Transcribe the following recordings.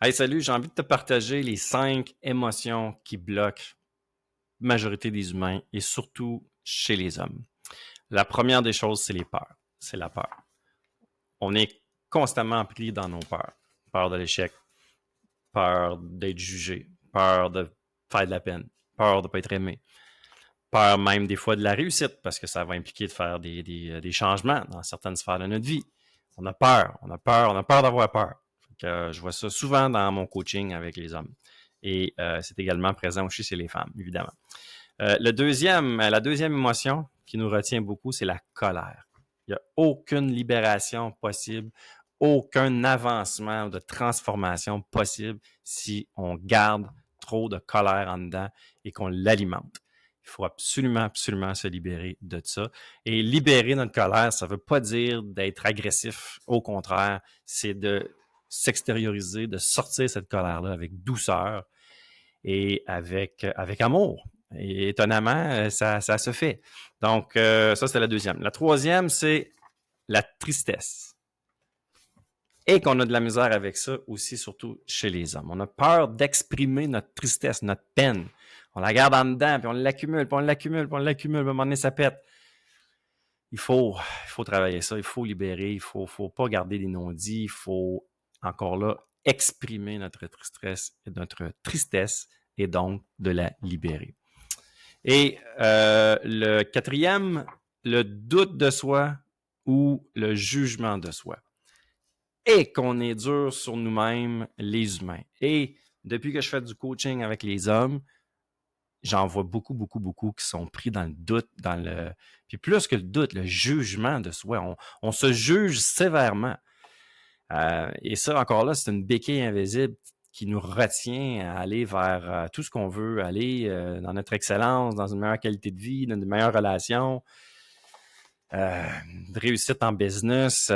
Hey, salut, j'ai envie de te partager les 5 émotions qui bloquent la majorité des humains et surtout chez les hommes. La première des choses, c'est les peurs. C'est la peur. On est constamment pris dans nos peurs. Peur de l'échec, peur d'être jugé, peur de faire de la peine, peur de ne pas être aimé, peur même des fois de la réussite parce que ça va impliquer de faire des changements dans certaines sphères de notre vie. On a peur, on a peur, on a peur d'avoir peur. Je vois ça souvent dans mon coaching avec les hommes. Et c'est également présent aussi chez les femmes, évidemment. La deuxième émotion qui nous retient beaucoup, c'est la colère. Il n'y a aucune libération possible, aucun avancement de transformation possible si on garde trop de colère en dedans et qu'on l'alimente. Il faut absolument, absolument se libérer de ça. Et libérer notre colère, ça ne veut pas dire d'être agressif. Au contraire, c'est de s'extérioriser, de sortir cette colère-là avec douceur et avec amour. Et étonnamment, ça se fait. Donc, ça, c'est la deuxième. La troisième, c'est la tristesse. Et qu'on a de la misère avec ça aussi, surtout chez les hommes. On a peur d'exprimer notre tristesse, notre peine. On la garde en dedans, puis on l'accumule, puis on l'accumule, puis on l'accumule, puis à un moment donné, ça pète. Il faut travailler ça, il faut libérer, il faut pas garder des non-dits, il faut, encore là, exprimer notre tristesse et donc de la libérer. Et le quatrième, le doute de soi ou le jugement de soi. Et qu'on est dur sur nous-mêmes, les humains. Et depuis que je fais du coaching avec les hommes, j'en vois beaucoup, beaucoup, beaucoup qui sont pris dans le doute, puis plus que le doute, le jugement de soi. On se juge sévèrement. Et ça, encore là, c'est une béquille invisible qui nous retient à aller vers tout ce qu'on veut, aller dans notre excellence, dans une meilleure qualité de vie, dans de meilleures relations, de réussite en business.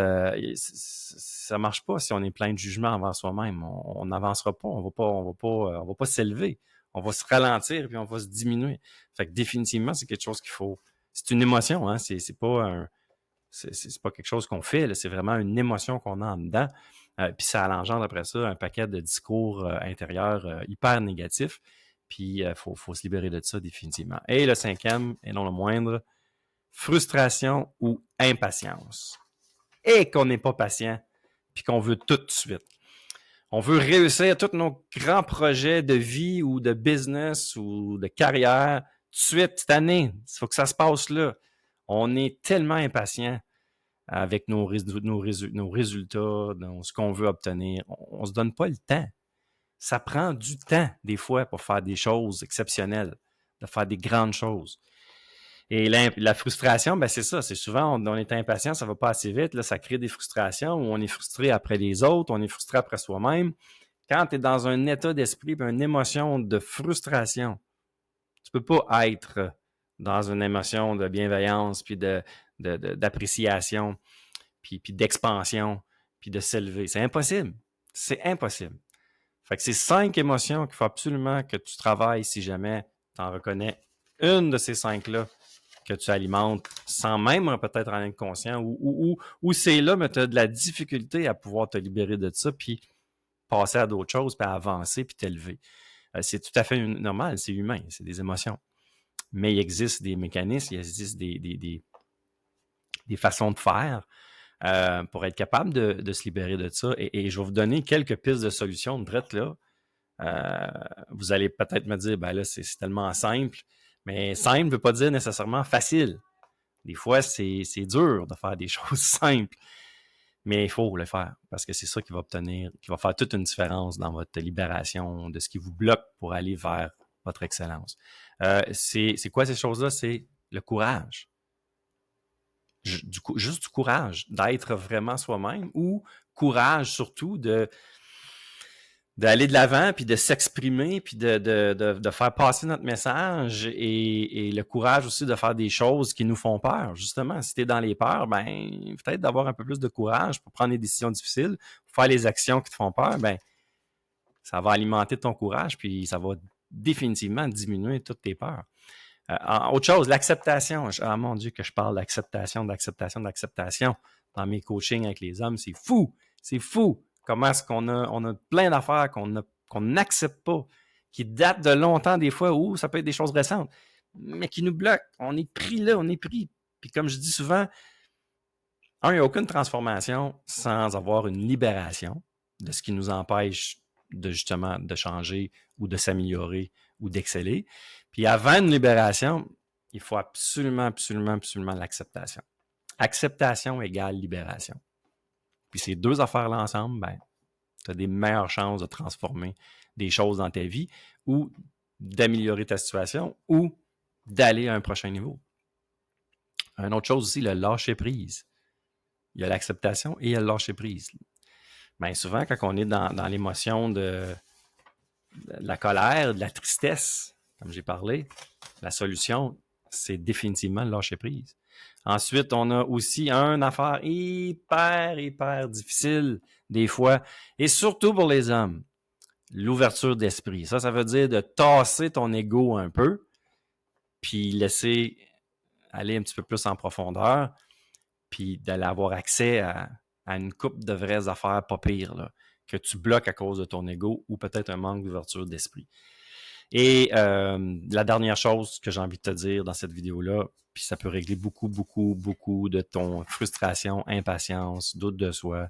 Ça marche pas si on est plein de jugement envers soi-même. On n'avancera pas, on va pas s'élever. On va se ralentir puis on va se diminuer. Fait que définitivement, c'est quelque chose qu'il faut. C'est une émotion, hein. C'est pas quelque chose qu'on fait, là. C'est vraiment une émotion qu'on a en dedans. Puis ça engendre après ça un paquet de discours intérieurs hyper négatifs. Puis faut se libérer de ça définitivement. Et le cinquième, et non le moindre, frustration ou impatience. Et qu'on n'est pas patient, puis qu'on veut tout de suite. On veut réussir tous nos grands projets de vie ou de business ou de carrière tout de suite, cette année. Il faut que ça se passe là. On est tellement impatient avec nos résultats, dans ce qu'on veut obtenir. On se donne pas le temps. Ça prend du temps, des fois, pour faire des choses exceptionnelles, de faire des grandes choses. Et la frustration, ben c'est ça. C'est souvent, on est impatient, ça va pas assez vite. Là, ça crée des frustrations où on est frustré après les autres, on est frustré après soi-même. Quand tu es dans un état d'esprit, une émotion de frustration, tu peux pas être dans une émotion de bienveillance, puis d'appréciation, puis d'expansion, puis de s'élever. C'est impossible. C'est impossible. Fait que c'est 5 émotions qu'il faut absolument que tu travailles si jamais tu en reconnais une de ces 5-là que tu alimentes sans même peut-être en être conscient ou c'est là, mais tu as de la difficulté à pouvoir te libérer de ça, puis passer à d'autres choses, puis avancer, puis t'élever. C'est tout à fait normal, c'est humain, c'est des émotions. Mais il existe des mécanismes, il existe des façons de faire pour être capable de se libérer de ça. Et je vais vous donner quelques pistes de solutions de drette là. Vous allez peut-être me dire, ben là, c'est tellement simple. Mais simple ne veut pas dire nécessairement facile. Des fois, c'est dur de faire des choses simples. Mais il faut le faire parce que c'est ça qui va faire toute une différence dans votre libération de ce qui vous bloque pour aller vers votre excellence. C'est quoi ces choses-là? C'est le courage. Juste du courage d'être vraiment soi-même ou courage surtout d'aller de l'avant, puis de s'exprimer, puis de faire passer notre message et le courage aussi de faire des choses qui nous font peur. Justement, si tu es dans les peurs, ben peut-être d'avoir un peu plus de courage pour prendre des décisions difficiles, pour faire les actions qui te font peur, ben ça va alimenter ton courage, puis ça va définitivement diminuer toutes tes peurs. Autre chose, l'acceptation. Ah mon Dieu, que je parle d'acceptation dans mes coachings avec les hommes, c'est fou! C'est fou! comment est-ce on a plein d'affaires qu'on n'accepte pas, qui datent de longtemps des fois, ou ça peut être des choses récentes, mais qui nous bloquent. On est pris là, on est pris. Puis comme je dis souvent, il n'y a aucune transformation sans avoir une libération de ce qui nous empêche de justement de changer ou de s'améliorer ou d'exceller. Puis avant une libération, il faut absolument l'acceptation. Acceptation égale libération. Puis ces deux affaires-là ensemble, ben, tu as des meilleures chances de transformer des choses dans ta vie ou d'améliorer ta situation ou d'aller à un prochain niveau. Une autre chose aussi, le lâcher-prise. Il y a l'acceptation et il y a le lâcher-prise. Bien souvent, quand on est dans l'émotion de la colère, de la tristesse, comme j'ai parlé, la solution, c'est définitivement le lâcher-prise. Ensuite, on a aussi une affaire hyper difficile des fois, et surtout pour les hommes, l'ouverture d'esprit. Ça veut dire de tasser ton ego un peu, puis laisser aller un petit peu plus en profondeur, puis d'aller avoir accès à une couple de vraies affaires pas pires, là, que tu bloques à cause de ton ego ou peut-être un manque d'ouverture d'esprit. Et la dernière chose que j'ai envie de te dire dans cette vidéo-là, puis ça peut régler beaucoup de ton frustration, impatience, doute de soi,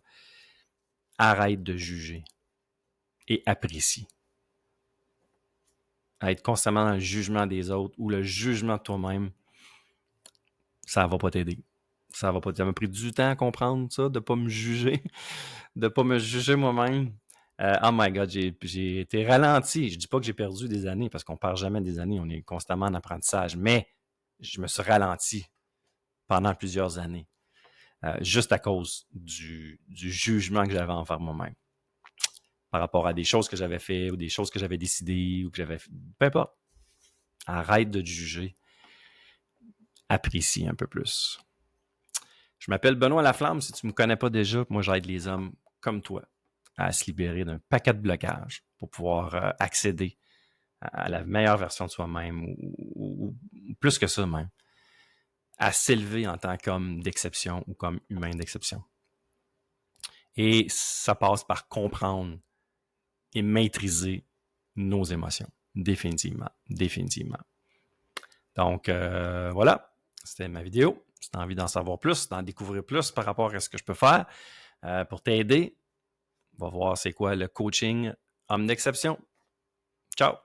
arrête de juger et apprécie. À être constamment dans le jugement des autres ou le jugement de toi-même, ça va pas t'aider. Ça va pas. Ça m'a pris du temps à comprendre ça, de pas me juger, de pas me juger moi-même. Oh my God, j'ai été ralenti. Je dis pas que j'ai perdu des années parce qu'on perd jamais des années, on est constamment en apprentissage, mais je me suis ralenti pendant plusieurs années, juste à cause du jugement que j'avais envers moi-même par rapport à des choses que j'avais fait ou des choses que j'avais décidées ou que j'avais fait. Peu importe. Arrête de te juger. Apprécie un peu plus. Je m'appelle Benoît Laflamme. Si tu ne me connais pas déjà, moi j'aide les hommes comme toi à se libérer d'un paquet de blocages pour pouvoir accéder à la meilleure version de soi-même ou plus que ça même, à s'élever en tant qu'homme d'exception ou comme humain d'exception. Et ça passe par comprendre et maîtriser nos émotions. Définitivement. Donc, voilà, c'était ma vidéo. Si tu as envie d'en savoir plus, d'en découvrir plus par rapport à ce que je peux faire pour t'aider, on va voir c'est quoi le coaching homme d'exception. Ciao!